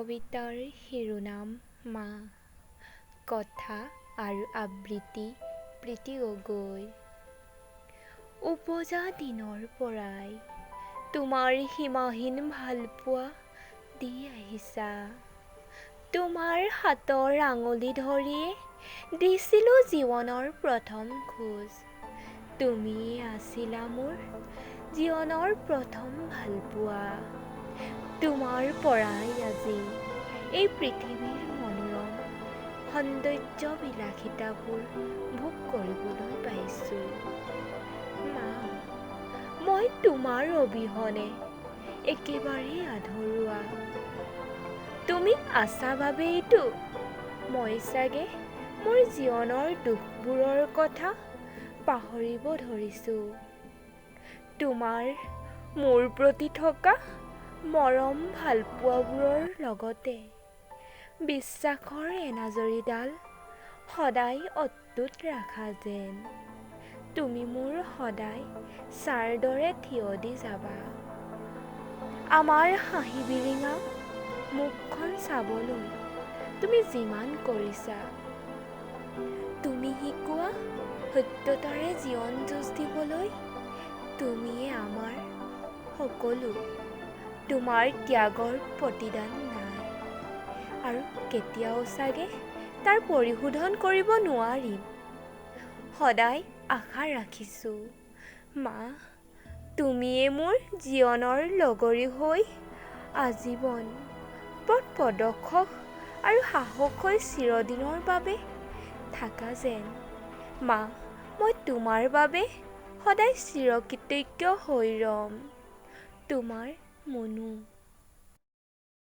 কবিতাৰ শিৰোনাম মা। কথা আৰু আবৃত্তি প্ৰীতি গগৈ। উপজা দিনৰ পৰাই তোমাৰ সীমাহীন ভালপোৱা দি আহিছা। তোমাৰ হাতৰ আঙুলি ধৰিয়ে দিছিলোঁ জীৱনৰ প্ৰথম খোজ। তুমিয়ে আছিলা মোৰ জীৱনৰ প্ৰথম ভালপোৱা। তোমাৰ পৰাই আজি এই পৃথিৱীৰ মনোৰম সৌন্দৰ্য বিলাসিতাবোৰ ভোগ কৰিবলৈ পাইছোঁ। মা, মই তোমাৰ অবিহনে একেবাৰে আধৰুৱা। তুমি আছা বাবেইতো মই চাগে মোৰ জীৱনৰ দুখবোৰৰ কথা পাহৰিব ধৰিছোঁ। তোমাৰ মোৰ প্ৰতি থকা মৰম ভালপোৱাবোৰৰ লগতে বিশ্বাসৰ এনাজৰীডাল সদায় অটুট ৰাখা যেন তুমি মোৰ সদায় ছাঁৰ দৰে থিয় দি যাবা। আমাৰ হাঁহি বিৰিঙা মুখখন চাবলৈ তুমি যিমান কৰিছা, তুমি শিকোৱা সত্যতাৰে জীৱন যুঁজ দিবলৈ তুমিয়ে আমাৰ সকলো। তোমাৰ ত্যাগৰ প্ৰতিদান নাই আৰু কেতিয়াও চাগে তাৰ পৰিশোধন কৰিব নোৱাৰিম। সদায় আশা ৰাখিছোঁ মা, তুমিয়ে মোৰ জীৱনৰ লগৰী হৈ আজীৱন পথ প্ৰদৰ্শক আৰু সাহস হৈ চিৰদিনৰ বাবে থাকা যেন। মা, মই তোমাৰ বাবে সদায় চিৰকৃতজ্ঞ হৈ ৰ'ম। তোমাৰ মুনু।